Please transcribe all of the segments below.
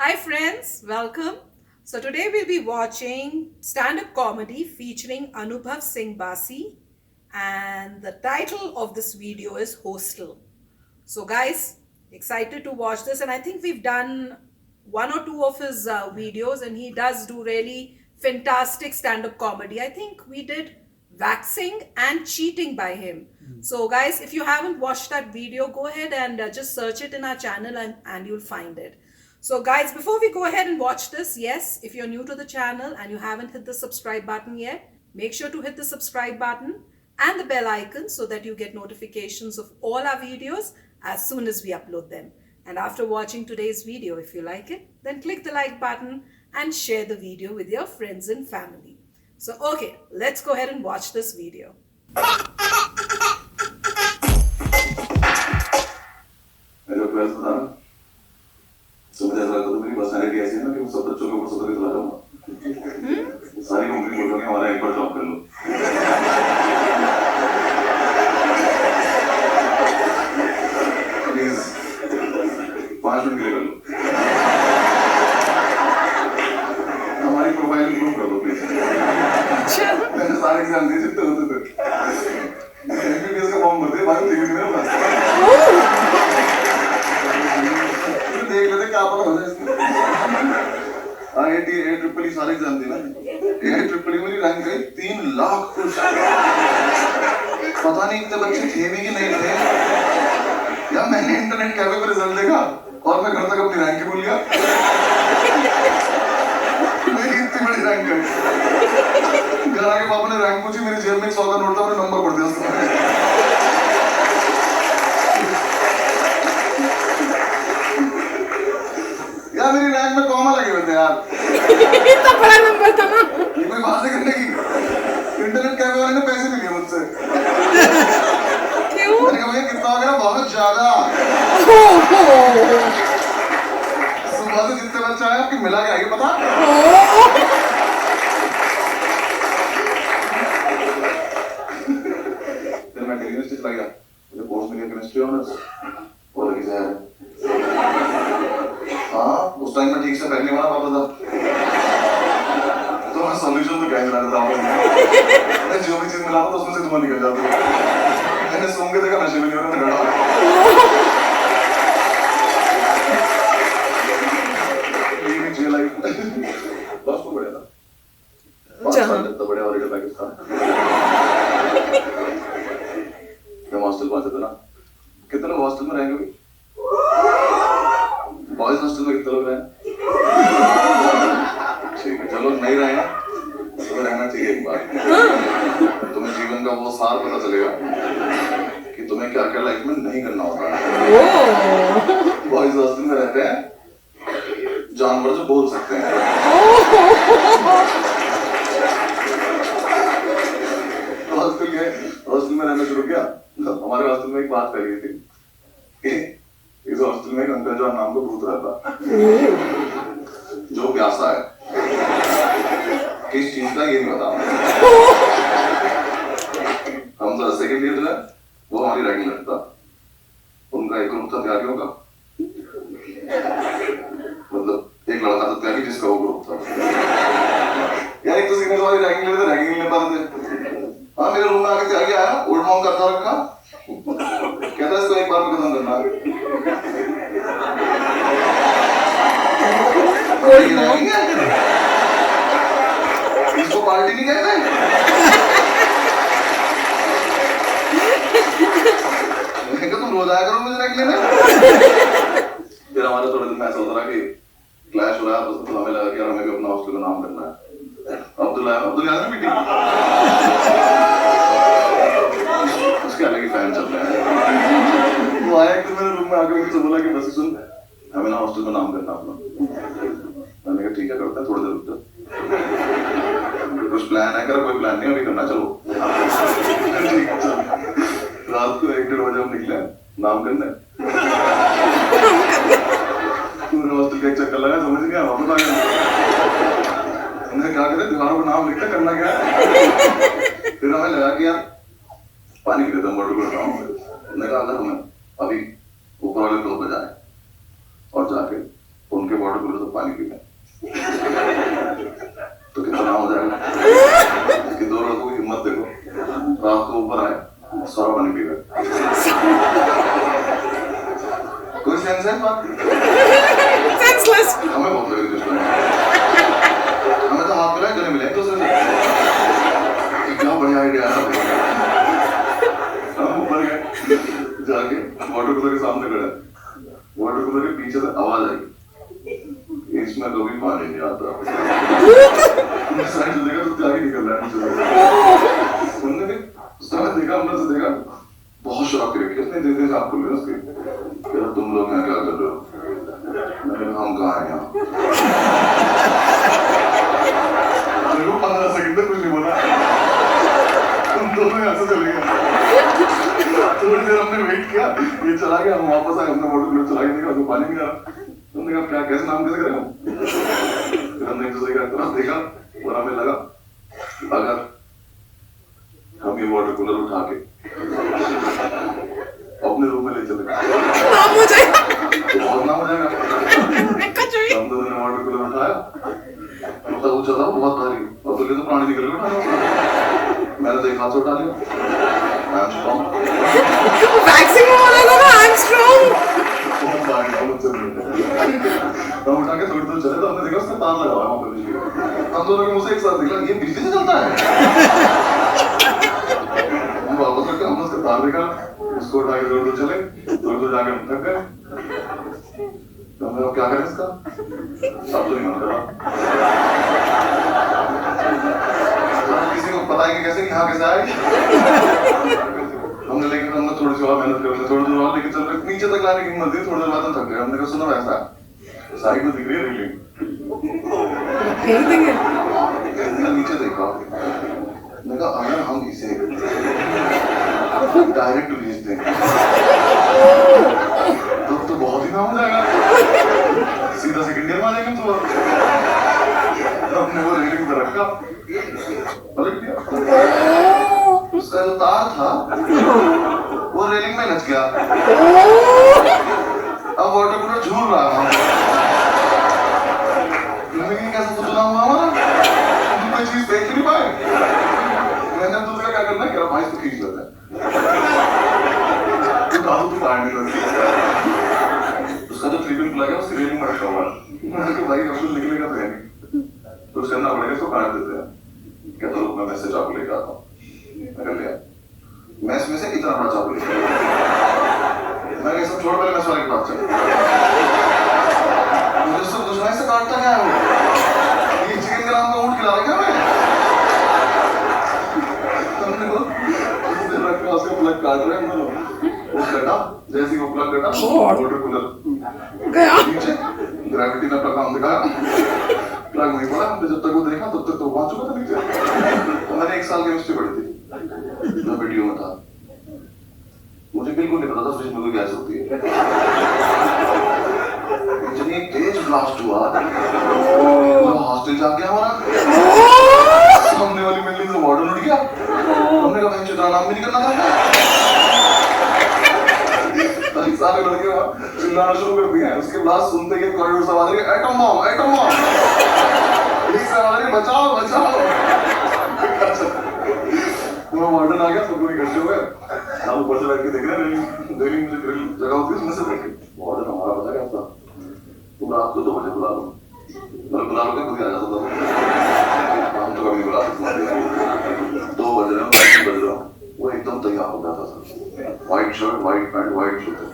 Hi friends, welcome. So today we'll be watching stand-up comedy featuring Anubhav Singh Bassi, and the title of this video is Hostel. So guys, excited to watch this, and I think we've done one or two of his videos, and he does do really fantastic stand-up comedy. I think we did waxing and cheating by him. So guys, if you haven't watched that video, go ahead and just search it in our channel, and you'll find it. So guys, before we go ahead and watch this, yes, if you're new to the channel and you haven't hit the subscribe button yet, make sure to hit the subscribe button and the bell icon so that you get notifications of all our videos as soon as we upload them. And after watching today's video, if you like it, then click the like button and share the video with your friends and family. So okay, let's go ahead and watch this video. तो मुझे ऐसा लगता था मेरी personality ऐसी है ना कि मैं सब बच्चों के ऊपर सफर चला जाऊंगा। सारी कंपनी बोल रही है हमारा एक बार जॉब कर लो। प्लीज 5 मिनट के लिए कर लो। हमारी प्रोफाइल इंप्रूव कर दो प्लीज। मैंने सारे एग्जाम दिए जितने होते थे। एमबीबीएस का फॉर्म भरते बाद में मेरे पास। देख लेते क्या पता हो जाए इसमें। आईआईटी एट्रिपल सारे एग्जाम दिए ना। एट्रिपल मेरी रैंक गई 3 लाख कुछ। पता नहीं इतने बच्चे थे भी कि नहीं थे। यार मैंने इंटरनेट कैफे पे रिजल्ट देखा और मैं घर तक अपनी रैंक ही भूल गया। मेरी इतनी बड़ी रैंक गई। घर आके पापा ने रैंक पूछी, मेरी जेब में 100 का नोट था, मैंने नंबर पढ़ दिया उसका। यार मेरी रैंक में कॉमा लगे हुए थे यार। इतना बड़ा नंबर था ना। ये कोई बात करने की। इंटरनेट कैफे वाले ने पैसे भी लिए मुझसे। क्यों? मैंने कहा भैया कितना हो गया? बहुत ज्यादा। सुबह से जितने बच्चे आए आपकी मिला के आगे पता? फिर मैं केमिस्ट्री चला गया। मुझे कोर्स मिल गया केमिस्ट्री ऑनर्स। और लगी जाए। हाँ, उस टाइम में ठीक से पहले वाला पापा था। तो मैं सॉल्यूशन तो क्या ही बनाता था। मैं जो भी चीज मिलाता था उसमें से धुआं निकल जाता था। मैंने सूंघ के देखा नशे में नहीं हो रहा, मैं डरा। ये भी जेल आई। बस को बढ़िया था। 5 साल तक तो बढ़िया ऑडिटर पैकेज था। मैं हॉस्टल पहुंचा था ना। कितने लोग हॉस्टल में रहेंगे? बॉयज हॉस्टल में कितने लोग रहे? ठीक है, चलो नहीं रहे हैं तो रहना चाहिए एक बार। तुम्हें जीवन का वो सार पता चलेगा कि तुम्हें क्या क्या लाइफ में नहीं करना होता है। बॉयज हॉस्टल में रहते हैं जानवर जो बोल सकते हैं। हॉस्टल में रहना शुरू किया। हमारे हॉस्टल में एक बात कर गई थी कि इस हॉस्टल में एक अंकल जो नाम को भूत रहता जो प्यासा है। किस चीज का ये नहीं पता। हम तो सेकंड ईयर जो है वो हमारी रैगिंग लगता। उनका एक ग्रुप था त्यागियों का। मतलब एक लड़का था त्यागी जिसका वो ग्रुप था। यार एक तो सीनियर वाली रैगिंग लेते, रैगिंग नहीं ले पाते थे। हाँ मेरे रूम में आके त्यागी आया, ओल्ड मॉन्क करता रखा। कहता इसको एक बार में खत्म करना। इसको पार्टी नहीं कहते। तुम रोज आया करो मुझे रख लेना। फिर हमारे थोड़े दिन में ऐसा होता रहा कि क्लैश हो रहा है, तो हमें लगा कि हमें भी अपना हॉस्टल का नाम करना है। अब्दुल याद है मीटिंग? उसके अलग ही फैन चल रहे हैं। वो आया कि मेरे रूम में आके मुझसे बोला कि बस सुन, हमें ना हॉस्टल का नाम करना अपना। मैंने कहा ठीक है करता है, थोड़ी देर रुक जा। कुछ प्लान है? कर कोई प्लान नहीं अभी करना, चलो। रात को 1-1:30 बजे हम निकले नाम करने। हॉस्टल का एक चक्कर लगा, समझ गया वापस आ गया। हमने क्या करे, दीवारों पर नाम लिखते करना क्या है। फिर हमें लगा कि यार पानी पी लेता हूँ, वाटर करता हूँ। मैंने कहा अगर हमें अभी ऊपर वाले फ्लोर पर जाए और जाके उनके वाटर कूलर से पानी पीना तो कितना हो जाएगा कि दो लड़कों की हिम्मत देखो, रात को ऊपर आए सारा पानी पी गए। कोई सेंस है बात? सेंसलेस। हमें बहुत लगे दुश्मन, हमें तो हाथ मिलाए गले मिलाए तो क्या बढ़िया आइडिया है। हम ऊपर गए, जाके वाटर कूलर के सामने खड़े, वाटर कूलर के पीछे से आवाज आई, इसमें कभी पानी नहीं आता। साइड देखा तो आगे निकल रहा है मुझे। उन्होंने भी उस समय देखा, हमने से देखा, बहुत शराब की रखी उसने, देते साहब को लेना उसके, कहता तुम लोग यहाँ क्या कर रहे हो? मैंने कहा हम कहाँ हैं यहाँ? मेरे को 15 सेकंड तक कुछ नहीं बोला, तुम दोनों यहाँ से चले गए। थोड़ी देर हमने वेट किया, ये चला गया, हम वापस आए, हमने वाटर कूलर चला के देखा तो पानी नहीं आ रहा। हमने कहा क्या कैसे नाम कैसे करें हम? फिर हमने एक दूसरे का तरफ देखा और हमें लगा अगर हम ये वाटर कूलर उठा के अपने रूम में ले चले नाम हो जाएगा, तो बहुत नाम हो जाएगा। हम दोनों ने वाटर कूलर उठाया, मतलब ऊंचा था बहुत भारी, और तो ले तो पानी निकल गया उठाना। मैंने तो एक हाथ से उठा लिया, आई एम स्ट्रांग। वैक्सिंग वाला था ना, आई एम स्ट्रांग। हम उठा के थोड़ी दूर चले तो हमने देखा उसका तार लगा हुआ है वहां पे बिजली का। हम दोनों के मुंह से एक साथ निकला, ये बिजली से चलता है। हम वापस रखे, हमने उसका तार देखा, उसको उठा के थोड़ी दूर चले, थोड़ी दूर जाके हम थक गए। तो हमने अब क्या करें इसका? सब तो नहीं होता, किसी को पता है कि कैसे यहाँ कैसे आए। हमने लेकिन हमने थोड़ी सी और मेहनत कर, थोड़ी दूर और लेके चल रहे, नीचे तक लाने की हिम्मत दी, थोड़ी देर बाद हम थक गए। हमने कहा सुनो ऐसा साइड में दिख रही है रेलिंग, नीचे देखा, मैंने कहा अगर हम इसे डायरेक्ट रिलीज दें तो बहुत ही नाम हो जाएगा, सीधा सेकंड ईयर में आ जाएंगे हम। तो हमने वो रेलिंग पे रखा, पलट दिया, उसका जो तार था वो रेलिंग में लग गया। अब वाटर कूलर झूल रहा है, लेकिन कैसे फुसला हुआ हमारा, तुम कोई चीज देख नहीं पाए। मैंने दूसरा क्या करना, कह रहा भाई इसको खींच लेता है, तो दादू तो बाहर नहीं लगती, उसका जो 3 पिन प्लग है उसकी रेलिंग में रखा हुआ है। मैंने कहा भाई अब तो निकलेगा तो है नहीं, तो उसके अंदर पड़ेगा, इसको काट देते हैं। कहता लोग मैं मैसेज चाकू लेकर आता हूँ, मैंने लिया मैस में से इतना बड़ा चाकू लेकर, मैंने सब छोड़ पहले मैस वाले के पास चला, मुझे सब दुश्मनी से काटता क्या है वो, ये चिकन के नाम का ऊँट खिला रहा क्या मैं? हमने को देर रखा, उसका प्लग काट रहे हैं हम लोग, वो कटा, जैसे ही वो प्लग कटा, वाटर कूलर गया नीचे, ग्रेविटी ने अपना काम दिखाया, प्लग नहीं पड़ा। हमने जब तक वो देखा तब तक तो पहुंच चुका था नीचे। मैंने 1 साल केमिस्ट्री पढ़ी थी, मैं वीडियो में था, मुझे बिल्कुल नहीं पता था फ्रिज में कोई गैस होती है। इतनी तेज ब्लास्ट हुआ, हॉस्टल जाके हमारा सामने वाली बिल्डिंग से वार्डन उठ गया। हमने कहा भाई चित्रा नाम भी नहीं करना था, सारे लड़के चिल्लाना शुरू कर दिया। उसके ब्लास्ट सुनते ही कॉरिडोर से आवाज आई, एटम बम, एटम बम, एक से आवाज आई, बचाओ बचाओ। वो वार्डन आ गया, सब लोग इकट्ठे हो गए, हम ऊपर से बैठ के देख रहे हैं, रेलिंग में जगह होती है उसमें से बैठ के। वार्डन हमारा बता गया था, तुम रात को 2 बजे बुला लो, मतलब बुला लो क्या, खुद ही आ जाता था, हम तो कभी बुला सकते 2 बज रहे हो, 3 बज रहे हो, वो एकदम तैयार हो जाता था, white shirt, white pant, white जूते।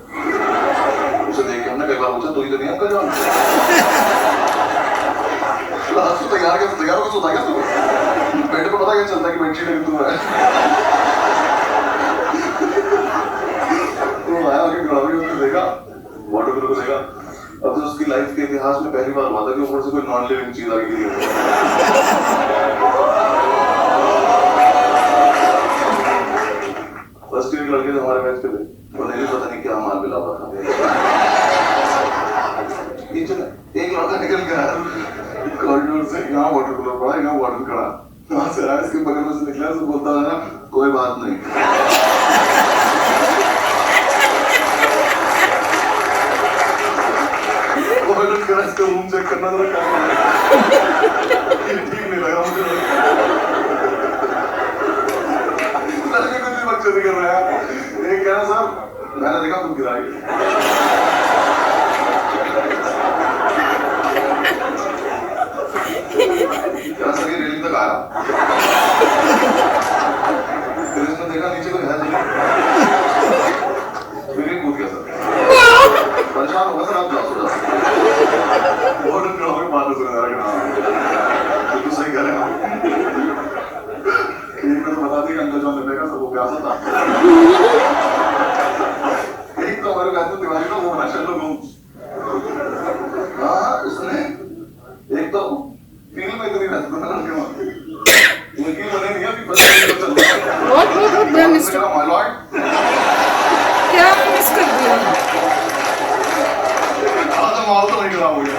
उसे देख के हमने कई बार पूछा तो ही तो नहीं अंकल जान, तैयार हो के सोता क्या तू? बेटे को पता क्या चलता है कि बेडशीट है तू है। तो आया आगे खड़ा होकर उसने देखा, वाटर कूलर को देखा, अब तो उसकी लाइफ के इतिहास में पहली बार हुआ था कि ऊपर से कोई नॉन लिविंग चीज आ गई। फर्स्ट ईयर के लड़के जो हमारे बैच पे थे, उन्हें पता नहीं क्या माल मिला हुआ था। एक लड़का निकल गया कॉरिडोर से, यहाँ वाटर कूलर पड़ा, यहाँ वार्डन खड़ा, वहां से आया, इसके बगल में से निकला, तो बोलता है ना कोई बात नहीं। वार्डन इसका रूम चेक करना जरा क्या ठीक नहीं लगा मुझे। लड़के कुछ भी बकचोदी कर रहा है। एक कह रहा सर मैंने देखा तुम गिराई। कह सर ये रेलिंग तक आया। फिर इसने देखा नीचे कोई है नहीं। फिर ये कूद गया सर। परेशान होगा सर आप जाओ सर। बहुत डर रहा हूँ बात सुन रहा है। बिल्कुल सही कह रहे हैं। एक तो बता दी कि अंकल जॉन लिपेगा सब वो प्यासा था। एक तो हमारे कहते दिवाली का वो बना चलो घूम। हाँ उसने एक तो फील में इतनी रहती है ना लड़के में। वकील बने नहीं अभी बस चल रहा है। मैं मिस कर माय लॉर्ड क्या मिस कर दिया। आज माल तो नहीं करा मुझे।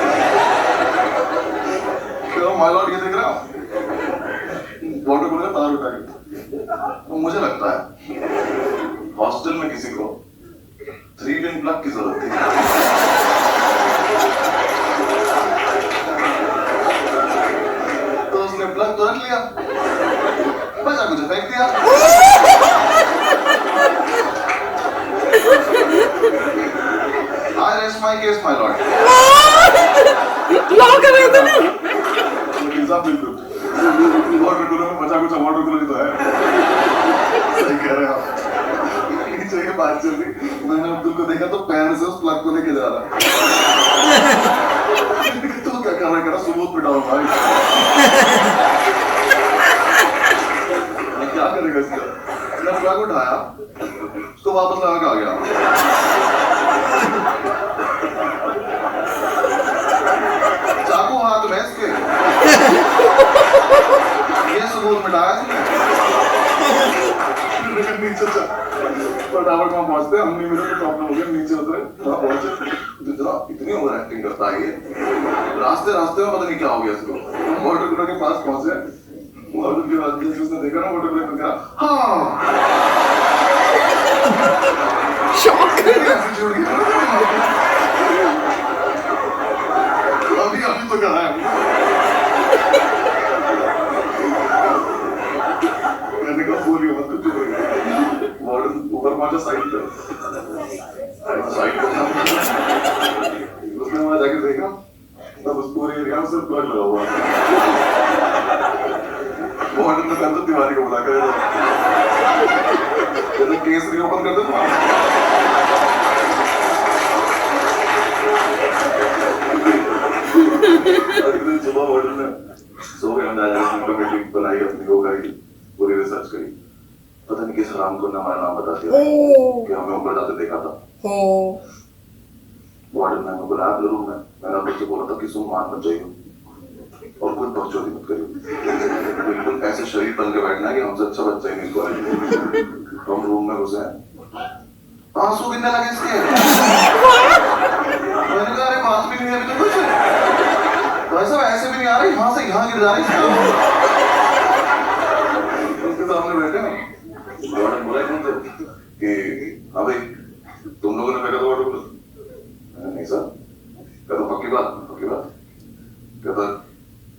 क्या माय लॉर्ड ये देख रहा हूँ। वाटर कूलर का तार उठा के। तो मुझे लगता है हॉस्टल में किसी को 3-pin प्लग की जरूरत थी। तो उसने प्लग तो रख लिया, बचा कुछ फेंक दिया। I rest my case, my lord. Lock कर देते ना। इंसाफ बिल्कुल। वाटर कूलर में बचा कुछ वाटर कूलर ही तो है। सही कह रहे हैं आप। नीचे की बात चल रही, मैंने अब्दुल को देखा तो पैर से उस प्लग को लेके जा रहा। तो क्या कर रहा है? सबूत पिटाओ भाई। क्या करेगा इसका? मैंने प्लग उठाया, उसको वापस लगा के आ गया। चाकू हाथ में इसके। ये सबूत मिटाया इसने। नीचे चल। फटाफट वहां पहुंचते हम नहीं मिले तो प्रॉब्लम हो गया। नीचे उतरे वहां पहुंचे जितना इतनी ओवर एक्टिंग करता है ये। रास्ते रास्ते में पता नहीं क्या हो गया इसको। वाटर कूलर के पास पहुंचे और उसके बाद उसने देखा ना वाटर कूलर कहा हाँ शॉक। अभी अभी तो कहा है मैंने कहा बोलिए मतलब वार्डन ऊपर पहुंचा साइड पे। उसने वहां जाके देखा तब उस पूरे एरिया में सिर्फ प्लग लगा हुआ। वार्डन ने कहा तो तिवारी को बुला कर केस रीओपन कर दे। सुबह वार्डन ने सो गए कमेटी बनाई अपनी वो करी पूरी रिसर्च करी। पता नहीं किस राम को हमारा नाम बता दिया कि हमें ऊपर जाते देखा था। वार्डन ने बुलाया अपने रूम में। मैंने बच्चे बोला था कि सुन मान मत जाइए और कुछ बकचोदी मत करिए। बिल्कुल ऐसे शरीर बन के बैठना है कि हमसे अच्छा बच्चा ही नहीं कॉलेज। हम रूम में घुसे आंसू गिरने लगे इसके। मैंने कहा अरे बात भी नहीं है अभी तो कुछ वैसा ऐसे भी नहीं आ रही यहाँ से यहाँ गिर जा रही। उसके सामने बैठे ना वार्डन बोला कि हाँ भाई तुम लोगों ने फेंका तो वाटर कूलर? नहीं सर। कहता पक्की बात कहता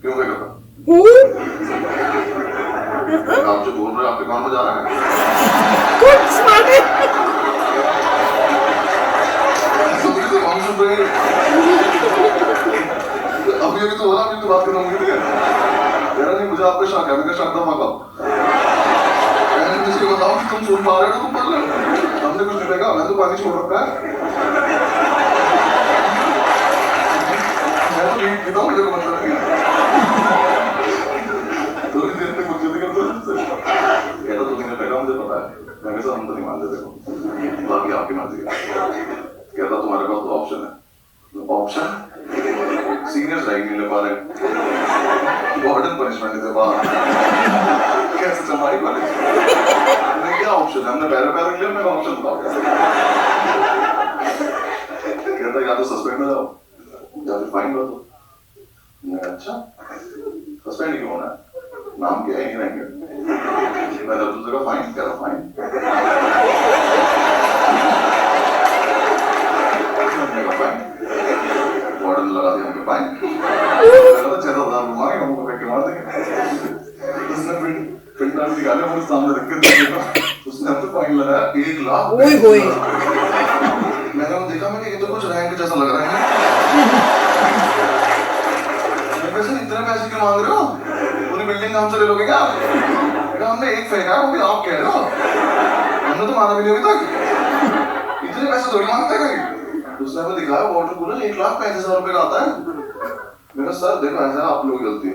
क्यों फेंका था? आप जो बोल रहे हैं आपके कान में जा रहा है। अभी तो बोला अभी तो बात करना मुझे नहीं मुझे आपका शक है। मैं शक था मौका मैंने किसी को बताओ कि तुम सुन पा रहे हो तुम पढ़ लो। हमने कुछ नहीं देखा। मैं तो पानी छोड़ रखा है। मैं तो नीट पीता हूँ मुझे को मतलब नहीं। थोड़ी देर तक मुझे कहता तुम्हें फेंका मुझे पता है। मैं कैसा हम तो नहीं मानते देखो बाकी आपकी मर्जी है। कहता तुम्हारे पास दो ऑप्शन है। ऑप्शन सीनियर्स राइट नहीं ले पा रहे वार्डन पनिशमेंट दे पा कैसे हमारी कॉलेज में क्या ऑप्शन है? हमने पैर लिया। मेरा ऑप्शन बताओ। कहता या तो सस्पेंड हो जाओ या फिर फाइन भर दो। अच्छा सस्पेंड क्यों होना है? नाम क्या है? नहीं रहेंगे। मैंने दूसरे का फाइन कह रहा फाइन वार्डन लगा दिया मेरे सामने रख के देखा, उसने अब तो फाइन लगाया 1 लाख। ओए होए। मैंने वो देखा, मैंने ये तो कुछ रैंक जैसा लग रहा है। सर इतने पैसे क्यों मांग रहे हो? पूरी बिल्डिंग हमसे ले लोगे क्या? हमने एक फेंका है, वो भी आप कह रहे हो? हमने तो माना भी नहीं अभी तक। इतने पैसे थोड़ी मांगते हैं। उसने हमें दिखाया वाटर कूलर 1,35,000 रुपए का आता है। मेरा सर देखो ऐसा है, आप लोग गलती है।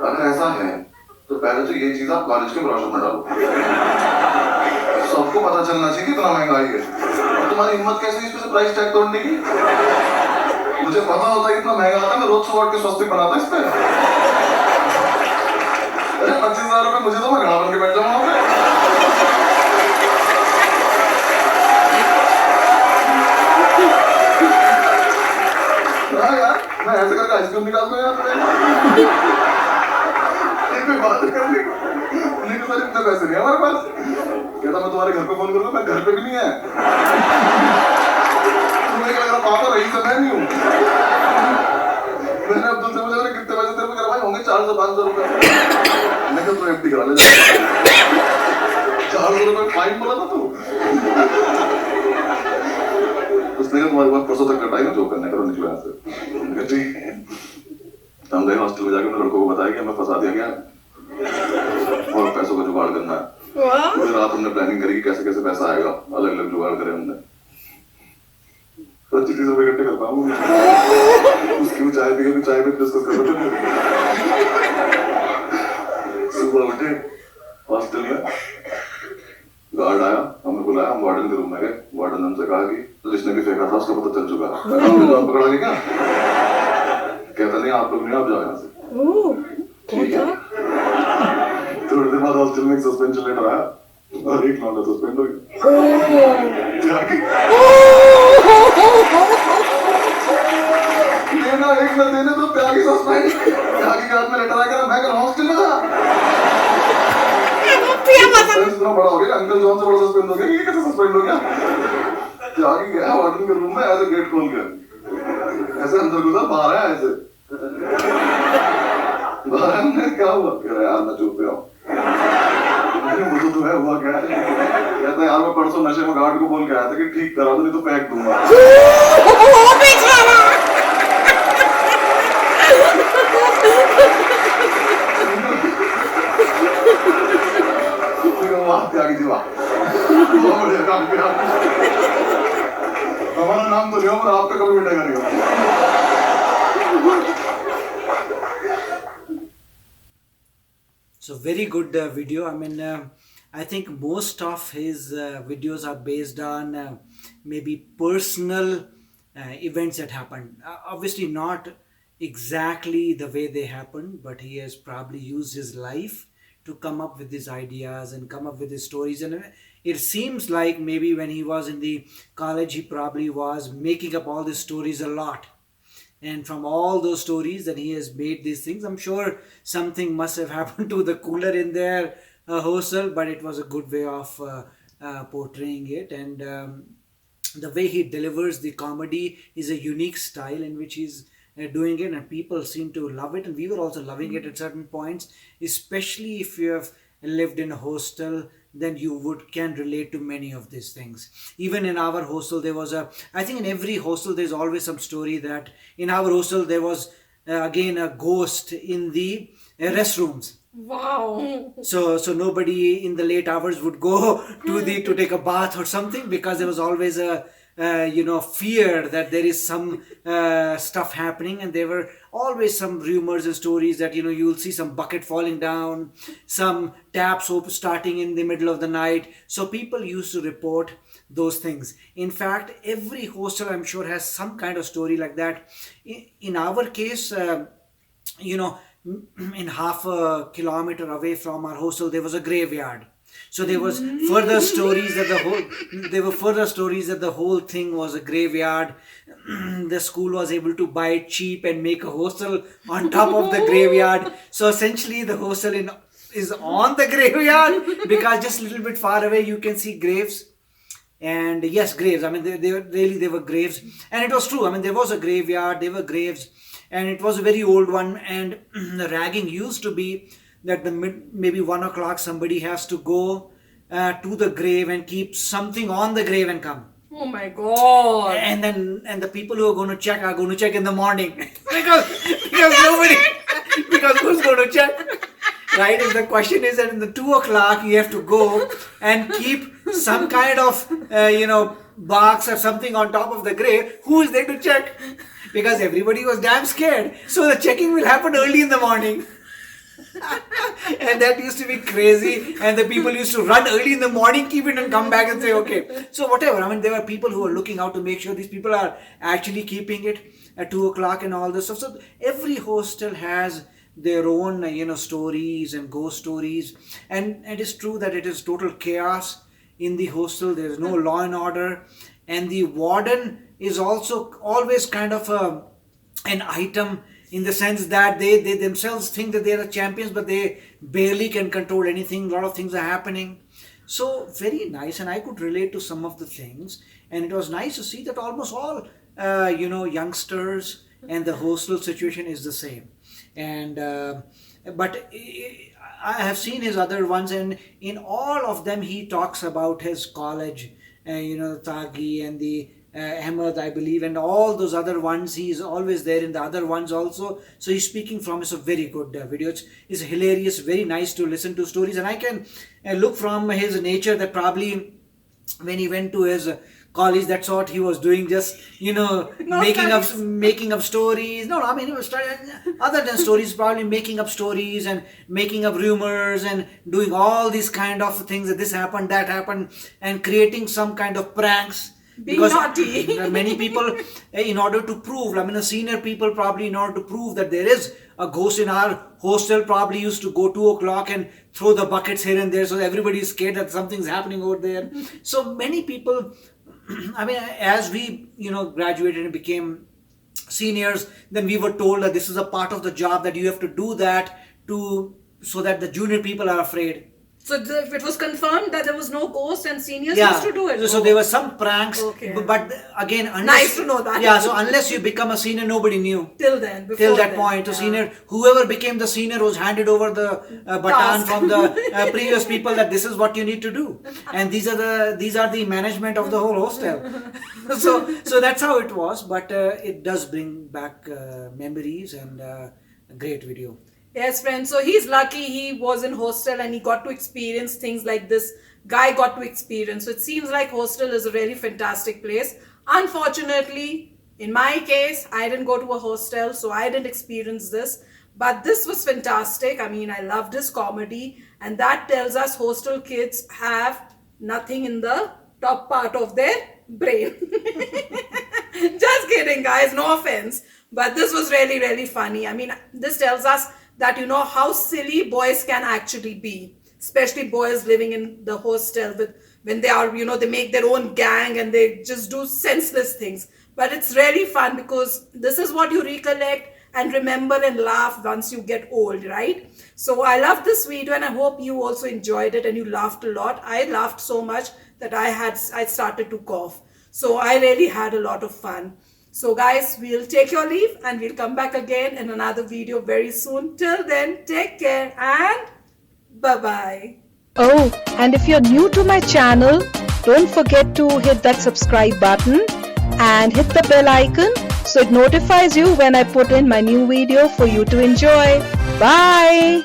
अगर ऐसा है तो पहले तो ये चीज आप कॉलेज के ब्रोशर में डालो, सबको पता चलना चाहिए कितना महंगाई है। और तुम्हारी हिम्मत कैसे इस पे से प्राइस टैग तोड़ने की? मुझे पता होता है इतना महंगा आता, मैं रोज 100 के स्वस्तिक बनाता इस पे। अरे 25,000 रुपए मुझे तो, मैं घड़ा बन के बैठ जाऊंगा वहां पे। हाँ यार, मैं ऐसे करके आइसक्रीम निकाल दूं यार। कोई बात करने को नहीं, तो सर इतने पैसे नहीं है हमारे पास। कहता मैं तुम्हारे घर पे फोन करूंगा, मैं घर पे भी नहीं है। तुम्हें क्या लग रहा पापा रही तो मैं नहीं हूँ। मैंने अब्दुल से पूछा कितने पैसे तेरे को करवाए होंगे? 400-500 रुपए। मैं तो एफडी करा ले। 400 रुपए फाइन बोला था तू। उसने कहा तुम्हारे पास परसों तक का टाइम है, जो करने करो, निकलो यहाँ से। ठीक है। हम गए हॉस्टल में, जाके लड़कों को बताया कि हमें फंसा दिया गया और पैसों का जुगाड़ करना है। पूरी रात हमने प्लानिंग करी कि कैसे कैसे पैसा आएगा, अलग अलग जुगाड़ करे हमने। 25 रुपए इकट्ठे कर पाऊंगा उसकी चाय पी के, चाय पे डिस्कस कर रहे थे। सुबह उठे, हॉस्टल में गार्ड आया, हमें बुलाया, हम वार्डन के रूम में गए। वार्डन ने हमसे कहा कि जिसने भी फेंका था उसका पता चल चुका है, जॉन पकड़ा गया क्या? कहता नहीं आप लोग नहीं, आप जाओ यहाँ से। ठीक है। थोड़ी देर बाद हॉस्टल में एक सस्पेंशन लेटर आया और 1 लौंडा सस्पेंड हो गया। लेना एक न देने तो त्यागी सस्पेंड। त्यागी के हाथ में लेटर आया, मैं कल हॉस्टल में था। इतना बड़ा हो गया, अंकल जॉन से बड़ा सस्पेंड हो गया, ये कैसे सस्पेंड हो गया? त्यागी गया वार्डन के रूम में, ऐसे गेट खोल के ऐसे अंदर घुसा, बाहर आया ऐसे। बाहर में क्या हुआ? कह रहा यार मैं चुप पे हूँ। मुझे तो है हुआ क्या? कहता यार मैं परसों नशे में गार्ड को बोल के आया था कि ठीक करा दो, नहीं तो फेंक दूंगा। वाह त्यागी जी वाह, बहुत बढ़िया काम किया। हमारा नाम तो लिया पर आपका कभी मिटेगा नहीं। So very good video. I mean, I think most of his videos are based on maybe personal events that happened. Obviously not exactly the way they happened, but he has probably used his life to come up with these ideas and come up with his stories. And it seems like maybe when he was in the college, he probably was making up all these stories a lot. And from all those stories that he has made these things, I'm sure something must have happened to the cooler in their hostel, but it was a good way of portraying it. And the way he delivers the comedy is a unique style in which he's doing it, and people seem to love it, and we were also loving it at certain points, especially if you have lived in a hostel, then you can relate to many of these things. Even in our hostel there was I think in every hostel there's always some story. That in our hostel there was again a ghost in the restrooms. Wow. So nobody in the late hours would go to take a bath or something, because there was always a fear that there is some stuff happening, and there were always some rumors and stories that you'll see some bucket falling down, some taps starting in the middle of the night. So people used to report those things. In fact, every hostel I'm sure has some kind of story like that. In our case, in half a kilometer away from our hostel there was a graveyard. So there was further stories that the whole thing was a graveyard. The school was able to buy it cheap and make a hostel on top of the graveyard. So essentially the hostel is on the graveyard, because just a little bit far away you can see graves. And yes, graves. I mean, they were graves, and it was true. I mean, there was a graveyard, there were graves, and it was a very old one. And the ragging used to be that maybe 1 o'clock somebody has to go to the grave and keep something on the grave and come. Oh my God! And the people who are going to check in the morning because nobody because who's going to check, right? If the question is that in the 2 o'clock you have to go and keep some kind of box or something on top of the grave, who is there to check? Because everybody was damn scared, so the checking will happen early in the morning. And that used to be crazy, and the people used to run early in the morning, keep it and come back and say okay. So whatever, I mean, there were people who were looking out to make sure these people are actually keeping it at 2 o'clock and all this stuff. So every hostel has their own stories and ghost stories, and it is true that it is total chaos in the hostel. There is no law and order, and the warden is also always kind of an item, in the sense that they themselves think that they are champions, but they barely can control anything. A lot of things are happening. So very nice, and I could relate to some of the things, and it was nice to see that almost all youngsters, and the hostel situation is the same. And but I have seen his other ones, and in all of them he talks about his college, Tagi and the Ahmed, I believe, and all those other ones. He is always there in the other ones also. So he's speaking from a very good video. It's hilarious, very nice to listen to stories, and I can look from his nature that probably when he went to his college, that's what he was doing, just making up stories. No, I mean, he was trying, other than stories, probably making up stories and making up rumors and doing all these kind of things, that this happened, that happened, and creating some kind of pranks. Being naughty. Many people, in order to prove, the senior people probably, in order to prove that there is a ghost in our hostel, probably used to go 2 o'clock and throw the buckets here and there, so everybody is scared that something's happening over there. So many people, as we graduated and became seniors, then we were told that this is a part of the job, that you have to do that so that the junior people are afraid. So it was confirmed that there was no ghost and seniors used to do it. So there were some pranks, but again, nice to know that. Yeah, so unless you become a senior, nobody knew. Till then, till that point, senior, whoever became the senior was handed over the baton from the previous people, that this is what you need to do, and these are the management of the whole hostel. so that's how it was, but it does bring back memories, and a great video. Yes, friends. So he's lucky he was in hostel and he got to experience things like this guy got to experience. So it seems like hostel is a really fantastic place. Unfortunately, in my case, I didn't go to a hostel, so I didn't experience this. But this was fantastic. I mean, I loved his comedy, and that tells us hostel kids have nothing in the top part of their brain. Just kidding, guys. No offense. But this was really, really funny. I mean, this tells us that how silly boys can actually be, especially boys living in the hostel when they are, they make their own gang and they just do senseless things. But it's really fun, because this is what you recollect and remember and laugh once you get old, right? So I love this video, and I hope you also enjoyed it and you laughed a lot. I laughed so much that I started to cough. So I really had a lot of fun. So guys, we'll take your leave and we'll come back again in another video very soon. Till then, take care and bye-bye. Oh, and if you're new to my channel, don't forget to hit that subscribe button and hit the bell icon so it notifies you when I put in my new video for you to enjoy. Bye!